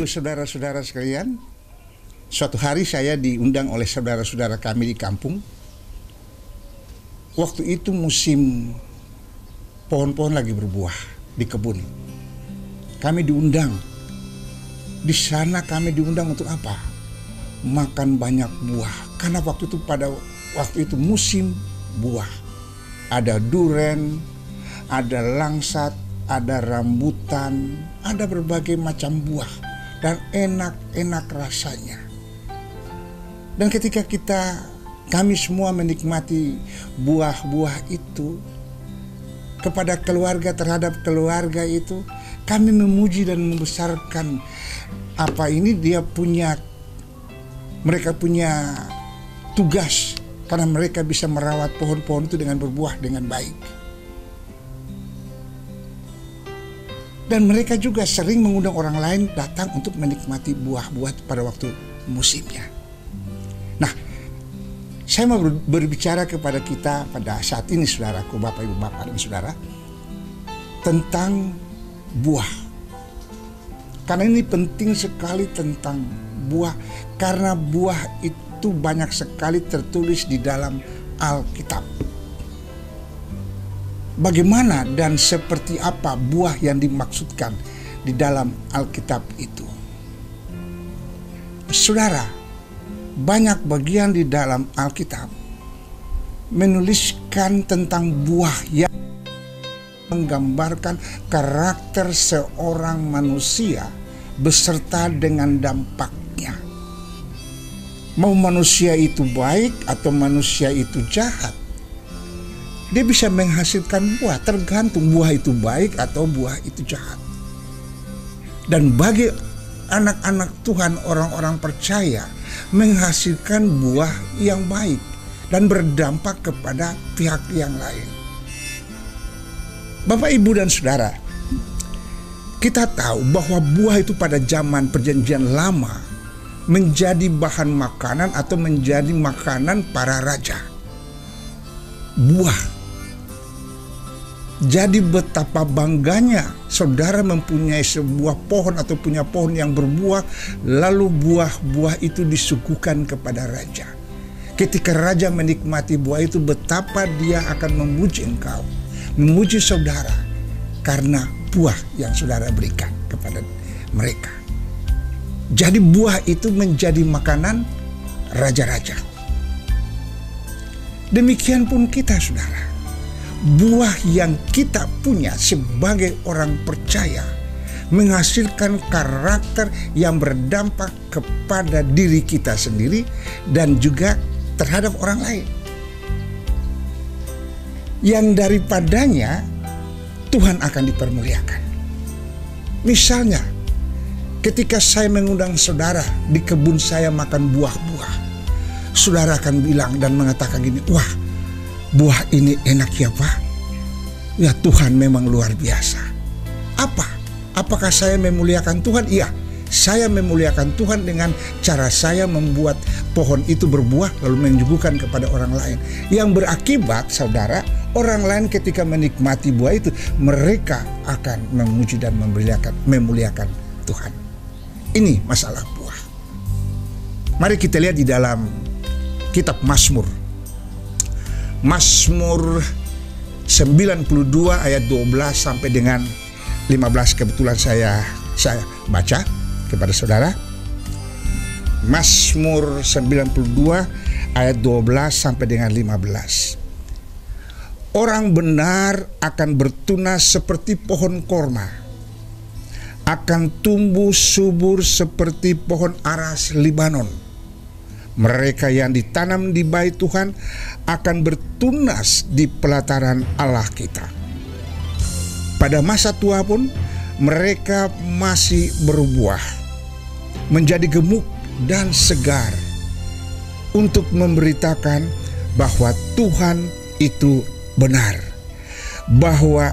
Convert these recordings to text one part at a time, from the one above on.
Ibu, saudara-saudara sekalian, suatu hari saya diundang oleh saudara-saudara kami di kampung. Waktu itu musim pohon-pohon lagi berbuah di kebun. Kami diundang. Di sana kami diundang untuk apa? Makan banyak buah. Karena pada waktu itu musim buah. Ada duren, ada langsat, ada rambutan, ada berbagai macam buah dan enak-enak rasanya. Dan ketika kami semua menikmati buah-buah itu, kepada keluarga, terhadap keluarga itu, kami memuji dan membesarkan mereka punya tugas karena mereka bisa merawat pohon-pohon itu dengan berbuah dengan baik. Dan mereka juga sering mengundang orang lain datang untuk menikmati buah-buah pada waktu musimnya. Nah, saya mau berbicara kepada kita pada saat ini, saudaraku, Bapak, Ibu, Bapak, dan Saudara, tentang buah. Karena ini penting sekali tentang buah, karena buah itu banyak sekali tertulis di dalam Alkitab. Bagaimana dan seperti apa buah yang dimaksudkan di dalam Alkitab itu? Saudara, banyak bagian di dalam Alkitab menuliskan tentang buah yang menggambarkan karakter seorang manusia beserta dengan dampaknya. Mau manusia itu baik atau manusia itu jahat, dia bisa menghasilkan buah, tergantung buah itu baik atau buah itu jahat. Dan bagi anak-anak Tuhan, orang-orang percaya, menghasilkan buah yang baik dan berdampak kepada pihak yang lain. Bapak, Ibu, dan Saudara, kita tahu bahwa buah itu pada zaman Perjanjian Lama menjadi bahan makanan atau menjadi makanan para raja. Buah. Jadi betapa bangganya saudara mempunyai sebuah pohon atau punya pohon yang berbuah, lalu buah-buah itu disuguhkan kepada raja. Ketika raja menikmati buah itu, betapa dia akan memuji engkau, memuji saudara, karena buah yang saudara berikan kepada mereka. Jadi buah itu menjadi makanan raja-raja. Demikian pun kita, saudara. Buah yang kita punya sebagai orang percaya menghasilkan karakter yang berdampak kepada diri kita sendiri dan juga terhadap orang lain. Yang daripadanya Tuhan akan dipermuliakan. Misalnya, ketika saya mengundang saudara di kebun saya makan buah-buah, saudara akan bilang dan mengatakan gini, wah, buah ini enak ya Pak. Ya, Tuhan memang luar biasa. Apakah saya memuliakan Tuhan? Iya, saya memuliakan Tuhan dengan cara saya membuat pohon itu berbuah lalu menyuguhkan kepada orang lain. Yang berakibat, saudara, orang lain ketika menikmati buah itu, mereka akan memuji dan memuliakan Tuhan. Ini masalah buah. Mari kita lihat di dalam kitab Mazmur. Mazmur 92 ayat 12 sampai dengan 15, kebetulan saya baca kepada saudara. Mazmur 92 ayat 12 sampai dengan 15. Orang benar akan bertunas seperti pohon korma, akan tumbuh subur seperti pohon aras Libanon. Mereka yang ditanam di bait Tuhan akan bertunas di pelataran Allah kita. Pada masa tua pun mereka masih berbuah, menjadi gemuk dan segar, untuk memberitakan bahwa Tuhan itu benar, bahwa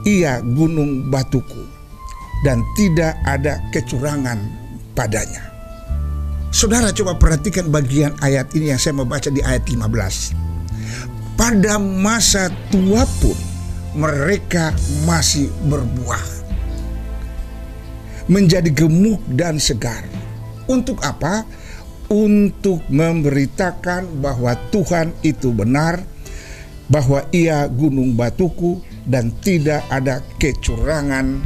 Ia gunung batuku dan tidak ada kecurangan padanya. Saudara, coba perhatikan bagian ayat ini yang saya membaca di ayat 15. Pada masa tua pun mereka masih berbuah. menjadi gemuk dan segar. Untuk apa? Untuk memberitakan bahwa Tuhan itu benar, bahwa Ia gunung batuku dan tidak ada kecurangan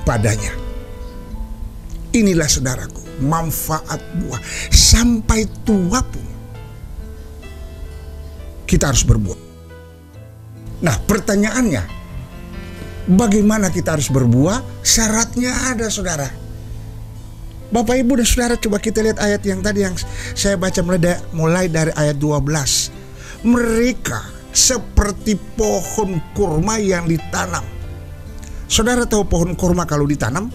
padanya. Inilah saudaraku, manfaat buah. Sampai tua pun kita harus berbuah. Nah, pertanyaannya, bagaimana kita harus berbuah? Syaratnya ada, saudara. Bapak, Ibu, dan saudara, coba kita lihat ayat yang tadi yang saya baca mulai dari ayat 12. Mereka seperti pohon kurma yang ditanam. Saudara tahu pohon kurma kalau ditanam?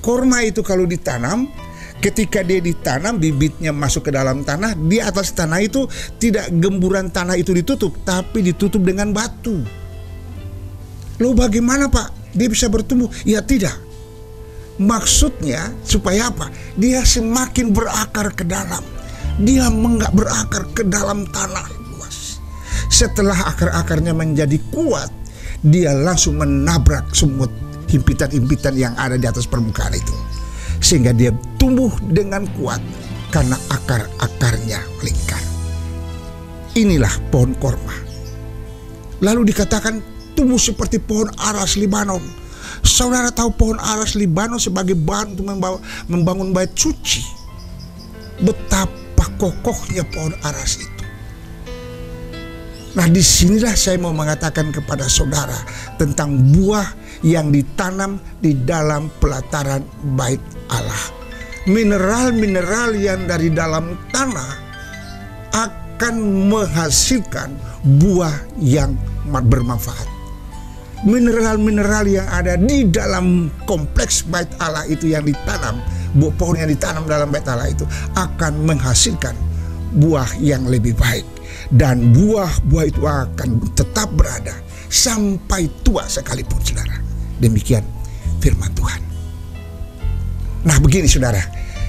Kurma itu kalau ditanam, ketika dia ditanam, bibitnya masuk ke dalam tanah, di atas tanah itu tidak gemburan tanah itu ditutup, tapi ditutup dengan batu. Lalu bagaimana, Pak? Dia bisa bertumbuh? Ya tidak. Maksudnya supaya apa? Dia semakin berakar ke dalam. Dia berakar ke dalam tanah luas. Setelah akar-akarnya menjadi kuat, dia langsung menabrak semut himpitan-himpitan yang ada di atas permukaan itu. Sehingga dia tumbuh dengan kuat karena akar-akarnya melingkar. Inilah pohon korma. Lalu dikatakan tumbuh seperti pohon aras Libanon. Saudara tahu pohon aras Libanon sebagai bahan untuk membangun bait suci. Betapa kokohnya pohon aras itu. Nah, disinilah saya mau mengatakan kepada saudara tentang buah yang ditanam di dalam pelataran bait Allah. Mineral-mineral yang dari dalam tanah akan menghasilkan buah yang bermanfaat. Mineral-mineral yang ada di dalam kompleks bait Allah itu yang ditanam, pohon yang ditanam dalam bait Allah itu akan menghasilkan buah yang lebih baik. Dan buah-buah itu akan tetap berada sampai tua sekalipun, saudara. Demikian firman Tuhan. Nah, begini saudara,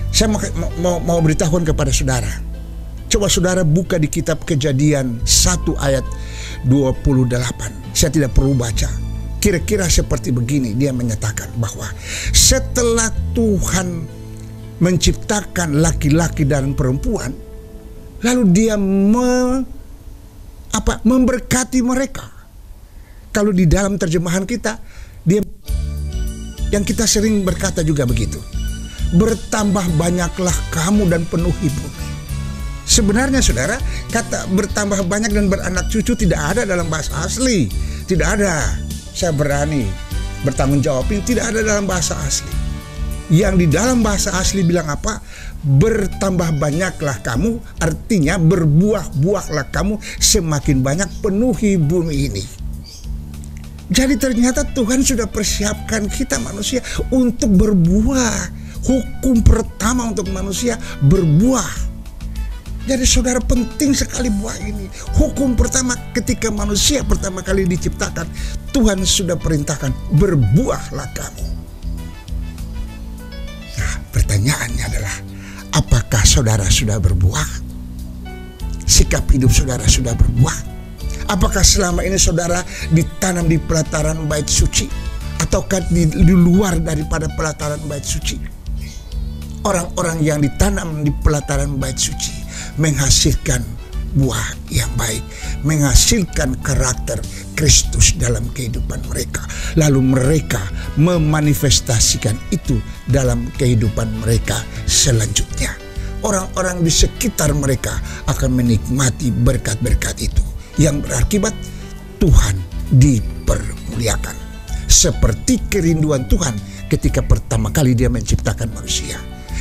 saya mau beritahukan kepada saudara. Coba saudara buka di kitab Kejadian 1 ayat 28. Saya tidak perlu baca. Kira-kira seperti begini, dia menyatakan bahwa setelah Tuhan menciptakan laki-laki dan perempuan, lalu dia memberkati mereka. Kalau di dalam terjemahan kita, dia yang kita sering berkata juga begitu. Bertambah banyaklah kamu dan penuhi bumi. Sebenarnya saudara, kata bertambah banyak dan beranak cucu tidak ada dalam bahasa asli. Tidak ada. Saya berani bertanggung jawab, ini tidak ada dalam bahasa asli. Yang di dalam bahasa asli bilang apa? Bertambah banyaklah kamu, artinya berbuah-buahlah kamu, semakin banyak penuhi bumi ini. Jadi ternyata Tuhan sudah persiapkan kita manusia untuk berbuah. Hukum pertama untuk manusia berbuah. Jadi saudara, penting sekali buah ini. Hukum pertama ketika manusia pertama kali diciptakan, Tuhan sudah perintahkan berbuahlah kamu. Nah, pertanyaannya adalah, apakah saudara sudah berbuah? Sikap hidup saudara sudah berbuah? Apakah selama ini saudara ditanam di pelataran bait suci, ataukah di luar daripada pelataran bait suci? Orang-orang yang ditanam di pelataran bait suci menghasilkan buah yang baik, menghasilkan karakter Kristus dalam kehidupan mereka. Lalu mereka memanifestasikan itu dalam kehidupan mereka selanjutnya. Orang-orang di sekitar mereka akan menikmati berkat-berkat itu, yang berakibat Tuhan dipermuliakan. Seperti kerinduan Tuhan ketika pertama kali Dia menciptakan manusia.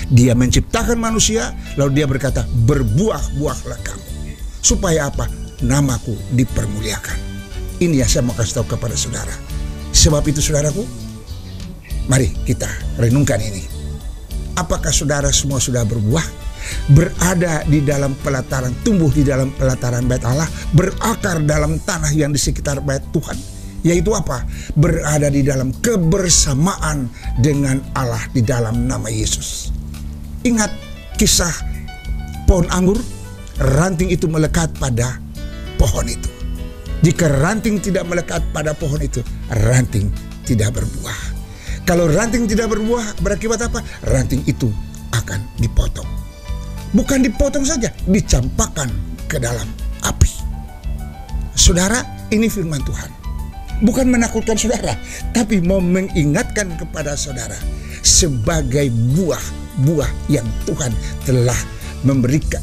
Dia menciptakan manusia, lalu Dia berkata, berbuah-buahlah kamu. Supaya apa? Namaku dipermuliakan. Ini yang saya mau kasih tahu kepada saudara. Sebab itu saudaraku, mari kita renungkan ini. Apakah saudara semua sudah berbuah? Berada di dalam pelataran, tumbuh di dalam pelataran bait Allah, berakar dalam tanah yang di sekitar bait Tuhan. Yaitu apa? Berada di dalam kebersamaan dengan Allah di dalam nama Yesus. Ingat kisah pohon anggur, ranting itu melekat pada pohon itu. Jika ranting tidak melekat pada pohon itu, ranting tidak berbuah. Kalau ranting tidak berbuah, berakibat apa? Ranting itu akan dipotong. Bukan dipotong saja, dicampakkan ke dalam api. Saudara, ini firman Tuhan. Bukan menakutkan saudara, tapi mau mengingatkan kepada saudara sebagai buah-buah yang Tuhan telah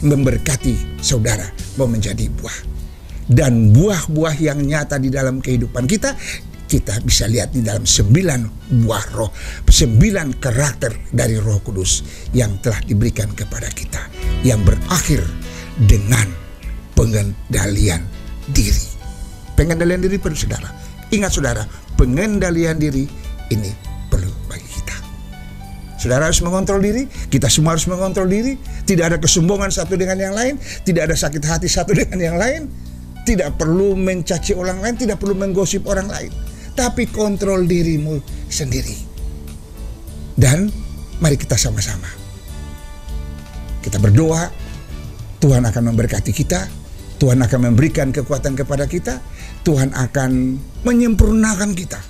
memberkati saudara mau menjadi buah. Dan buah-buah yang nyata di dalam kehidupan kita, kita bisa lihat di dalam 9 buah roh, 9 karakter dari Roh Kudus yang telah diberikan kepada kita, yang berakhir dengan pengendalian diri. Pengendalian diri perlu saudara. Ingat saudara, pengendalian diri ini perlu bagi kita. Saudara harus mengontrol diri, kita semua harus mengontrol diri. Tidak ada kesombongan satu dengan yang lain, tidak ada sakit hati satu dengan yang lain, tidak perlu mencaci orang lain, tidak perlu menggosip orang lain. Tapi kontrol dirimu sendiri. Dan mari kita sama-sama. Kita berdoa, Tuhan akan memberkati kita, Tuhan akan memberikan kekuatan kepada kita, Tuhan akan menyempurnakan kita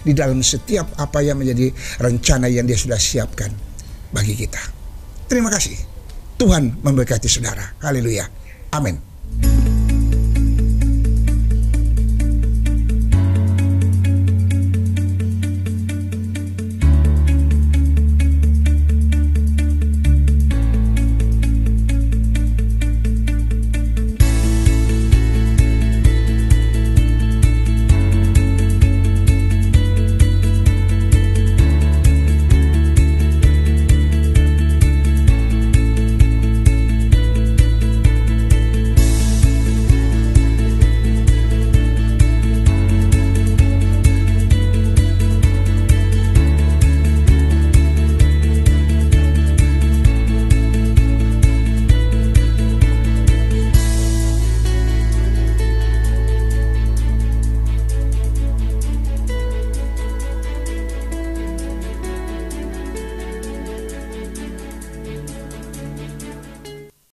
di dalam setiap apa yang menjadi rencana yang Dia sudah siapkan bagi kita. Terima kasih. Tuhan memberkati saudara. Haleluya. Amin.